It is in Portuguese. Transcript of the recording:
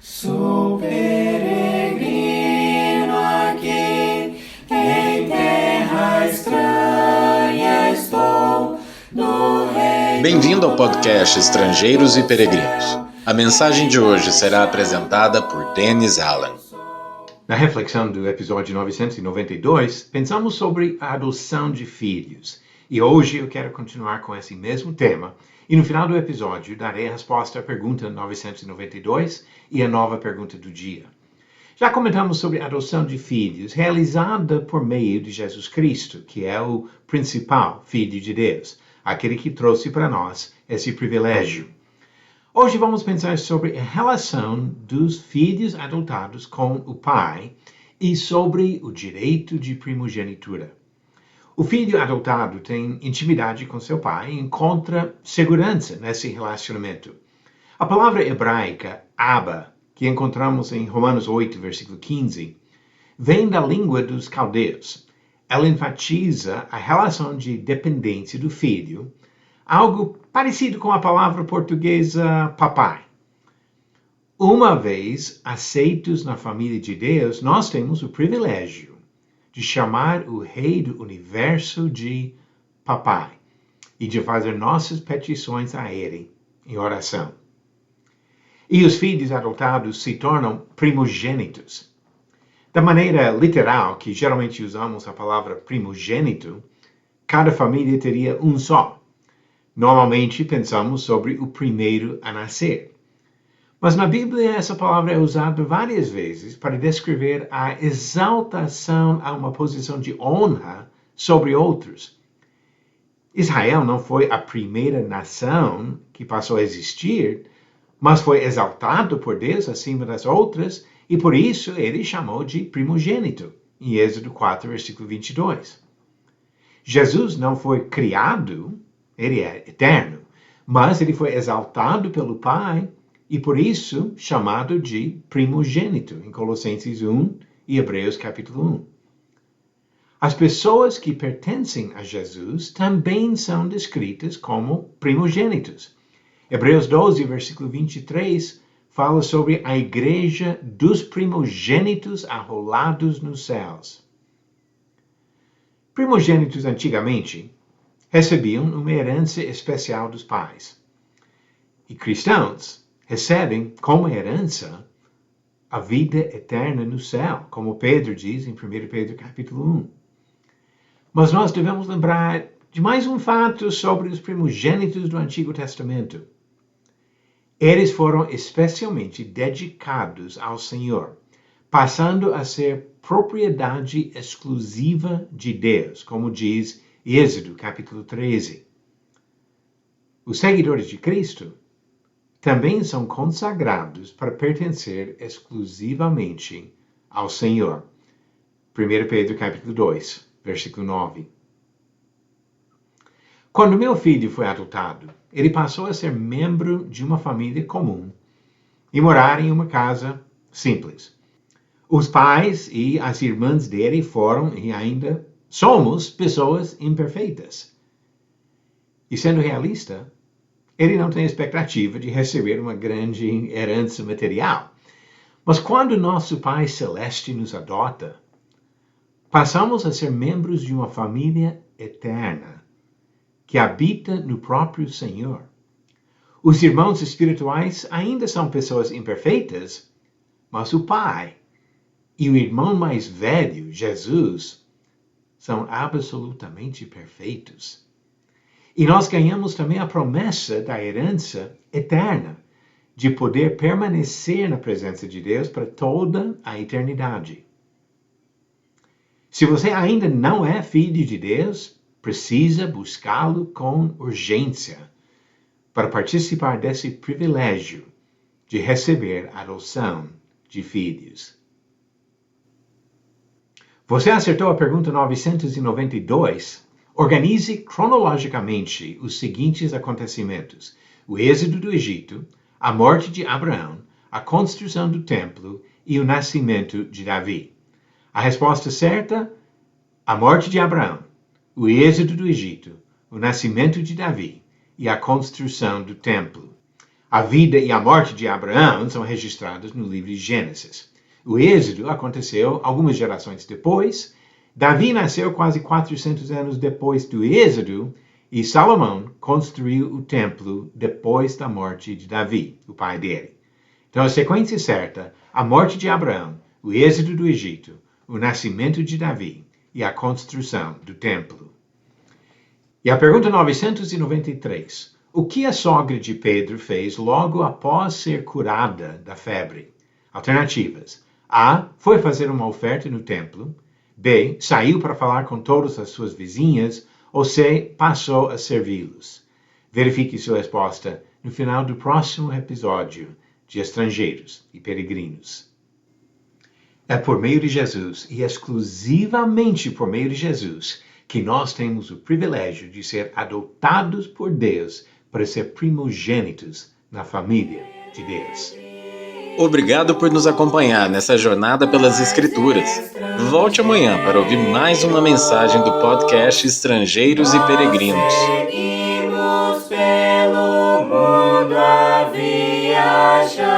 Sou peregrino aqui, em terra estranha estou, no reino. Bem-vindo ao podcast Estrangeiros e Peregrinos. A mensagem de hoje será apresentada por Dennis Allen. Na reflexão do episódio 992, pensamos sobre a adoção de filhos. E hoje eu quero continuar com esse mesmo tema. E no final do episódio darei a resposta à pergunta 992 e a nova pergunta do dia. Já comentamos sobre a adoção de filhos realizada por meio de Jesus Cristo, que é o principal Filho de Deus, aquele que trouxe para nós esse privilégio. Hoje vamos pensar sobre a relação dos filhos adotados com o pai e sobre o direito de primogenitura. O filho adotado tem intimidade com seu pai e encontra segurança nesse relacionamento. A palavra hebraica Abba, que encontramos em Romanos 8, versículo 15, vem da língua dos caldeus. Ela enfatiza a relação de dependência do filho, algo parecido com a palavra portuguesa papai. Uma vez aceitos na família de Deus, nós temos o privilégio de chamar o Rei do Universo de papai e de fazer nossas petições a Ele em oração. E os filhos adotados se tornam primogênitos. Da maneira literal que geralmente usamos a palavra primogênito, cada família teria um só. Normalmente pensamos sobre o primeiro a nascer. Mas na Bíblia essa palavra é usada várias vezes para descrever a exaltação a uma posição de honra sobre outros. Israel não foi a primeira nação que passou a existir, mas foi exaltado por Deus acima das outras, e por isso ele chamou de primogênito, em Êxodo 4, versículo 22. Jesus não foi criado, ele é eterno, mas ele foi exaltado pelo Pai e por isso chamado de primogênito, em Colossenses 1 e Hebreus capítulo 1. As pessoas que pertencem a Jesus também são descritas como primogênitos. Hebreus 12, versículo 23, fala sobre a igreja dos primogênitos arrolados nos céus. Primogênitos antigamente recebiam uma herança especial dos pais. E cristãos recebem como herança a vida eterna no céu, como Pedro diz em 1 Pedro capítulo 1. Mas nós devemos lembrar de mais um fato sobre os primogênitos do Antigo Testamento. Eles foram especialmente dedicados ao Senhor, passando a ser propriedade exclusiva de Deus, como diz Êxodo, capítulo 13. Os seguidores de Cristo também são consagrados para pertencer exclusivamente ao Senhor. 1 Pedro, capítulo 2, versículo 9. Quando meu filho foi adotado, ele passou a ser membro de uma família comum e morar em uma casa simples. Os pais e as irmãs dele foram e ainda somos pessoas imperfeitas. E sendo realista, ele não tem expectativa de receber uma grande herança material. Mas quando nosso Pai Celeste nos adota, passamos a ser membros de uma família eterna, que habita no próprio Senhor. Os irmãos espirituais ainda são pessoas imperfeitas, mas o Pai e o irmão mais velho, Jesus, são absolutamente perfeitos. E nós ganhamos também a promessa da herança eterna, de poder permanecer na presença de Deus para toda a eternidade. Se você ainda não é filho de Deus, precisa buscá-lo com urgência para participar desse privilégio de receber a adoção de filhos. Você acertou a pergunta 992? Organize cronologicamente os seguintes acontecimentos: o êxodo do Egito, a morte de Abraão, a construção do templo e o nascimento de Davi. A resposta certa: a morte de Abraão, o êxodo do Egito, o nascimento de Davi e a construção do templo. A vida e a morte de Abraão são registrados no livro de Gênesis. O êxodo aconteceu algumas gerações depois. Davi nasceu quase 400 anos depois do êxodo e Salomão construiu o templo depois da morte de Davi, o pai dele. Então, a sequência certa: a morte de Abraão, o êxodo do Egito, o nascimento de Davi e a construção do templo. E a pergunta 993. O que a sogra de Pedro fez logo após ser curada da febre? Alternativas. A. Foi fazer uma oferta no templo. B. Saiu para falar com todas as suas vizinhas. Ou C. Passou a servi-los. Verifique sua resposta no final do próximo episódio de Estrangeiros e Peregrinos. É por meio de Jesus e exclusivamente por meio de Jesus que nós temos o privilégio de ser adotados por Deus para ser primogênitos na família de Deus. Obrigado por nos acompanhar nessa jornada pelas Escrituras. Volte amanhã para ouvir mais uma mensagem do podcast Estrangeiros e Peregrinos. Seguimos pelo mundo a viajar.